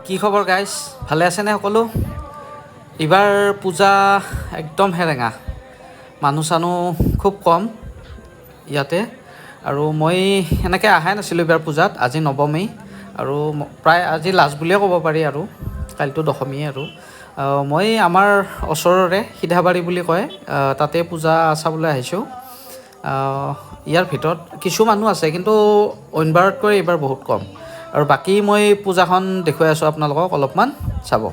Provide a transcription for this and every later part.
কি খবৰ গাইজ, ভালে আছেনে সকলো? এইবাৰ পূজা একদম হেৰেঙা, মানুহ চানুহ খুব কম ইয়াতে। আৰু মই এনেকৈ অহাই নাছিলোঁ এইবাৰ পূজাত। আজি নৱমেই আৰু প্ৰায় আজি লাষ্ট বুলিয়ে ক'ব পাৰি আৰু কাইলৈতো দশমীয়ে আৰু মই আমাৰ ওচৰৰে সিধাবাৰী বুলি কয়, তাতে পূজা চাবলৈ আহিছোঁ। ইয়াৰ ভিতৰত কিছু মানুহ আছে, কিন্তু অইনবাৰতকৈ এইবাৰ বহুত কম। আৰু বাকী মই পূজাখন দেখুৱাই আছোঁ আপোনালোকক, অলপমান চাব।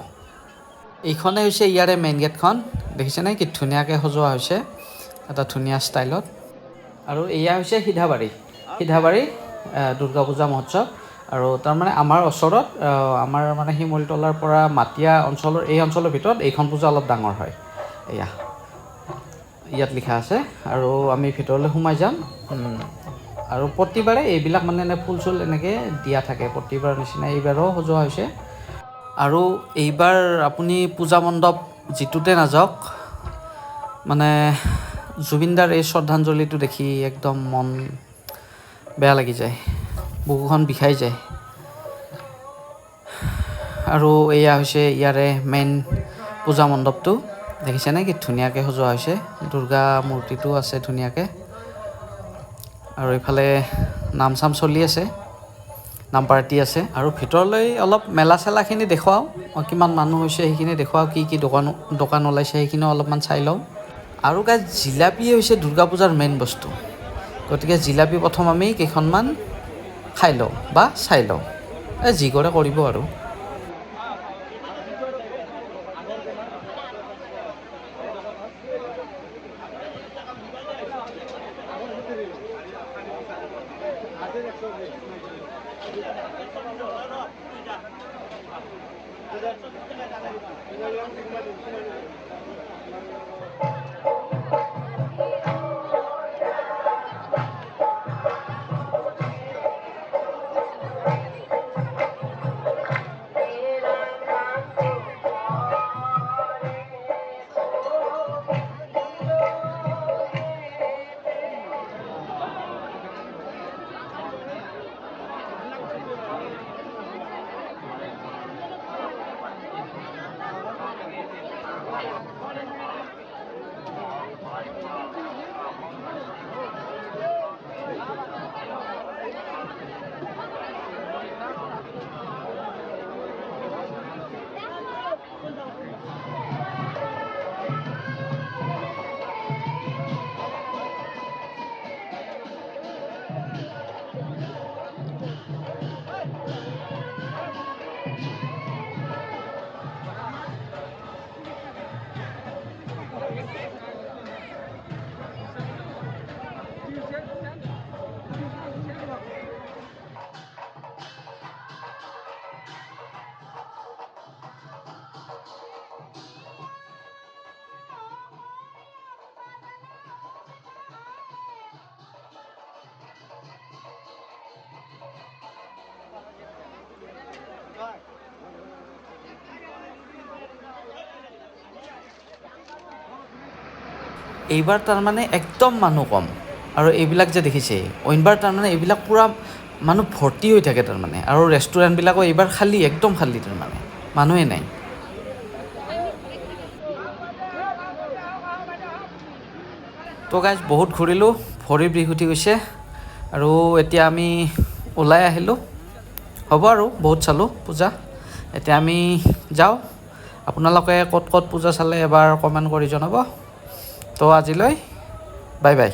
এইখনেই হৈছে ইয়াৰে মেইন গেটখন, দেখিছেনে কি ধুনীয়াকৈ সজোৱা হৈছে, এটা ধুনীয়া ষ্টাইলত। আৰু এয়া হৈছে সিধাবাৰী দুৰ্গা পূজা মহোৎসৱ। আৰু তাৰমানে আমাৰ ওচৰত, আমাৰ মানে শিমলুতলাৰ পৰা মাটিয়া অঞ্চলৰ এই অঞ্চলৰ ভিতৰত এইখন পূজা অলপ ডাঙৰ হয়। এয়া ইয়াত লিখা আছে, আৰু আমি ভিতৰলৈ সোমাই যাম। আৰু প্ৰতিবাৰে এইবিলাক মানে ফুল চুল এনেকৈ দিয়া থাকে, প্ৰতিবাৰ নিচিনা এইবাৰো সজোৱা হৈছে। আৰু এইবাৰ আপুনি পূজা মণ্ডপ যিটোতে নাযাওক, মানে জুবিনদাৰ এই শ্ৰদ্ধাঞ্জলিটো দেখি একদম মন বেয়া লাগি যায়, বুকুখন বিষাই যায়। আৰু এয়া হৈছে ইয়াৰে মেইন পূজা মণ্ডপটো, দেখিছেনে কি ধুনীয়াকৈ সজোৱা হৈছে, দুৰ্গা মূৰ্তিটো আছে ধুনীয়াকৈ। আৰু এইফালে নাম চাম চলি আছে, নাম পাৰ্টি আছে। আৰু ভিতৰলৈ অলপ মেলা চেলাখিনি দেখুৱাওঁ, কিমান মানুহ হৈছে সেইখিনি দেখুৱাওঁ, কি দোকান ওলাইছে সেইখিনিও অলপমান চাই লওঁ। আৰু গাইজ, জিলাপিয়ে হৈছে দুৰ্গা পূজাৰ মেইন বস্তু, গতিকে জিলাপি প্ৰথম আমি কেইখনমান খাই লওঁ বা চাই লওঁ, যি কৰে কৰিব আৰু। এইবাৰ তাৰমানে একদম মানুহ কম। আৰু এইবিলাক যে দেখিছে, অইনবাৰ তাৰমানে এইবিলাক পূৰা মানুহ ভৰ্তি হৈ থাকে তাৰমানে। আৰু ৰেষ্টুৰেণ্টবিলাকো এইবাৰ খালী, একদম খালী, তাৰমানে মানুহেই নাই। তো গাইজ, বহুত ঘূৰিলোঁ, ভৰিৰ বিষ উঠি গৈছে, আৰু এতিয়া আমি ওলাই আহিলোঁ। হ'ব আৰু বহুত চালোঁ পূজা, এতিয়া আমি যাওঁ। আপোনালোকে ক'ত ক'ত পূজা চালে এবাৰ কমেণ্ট কৰি জনাব। তো আজিলৈ বাই বাই।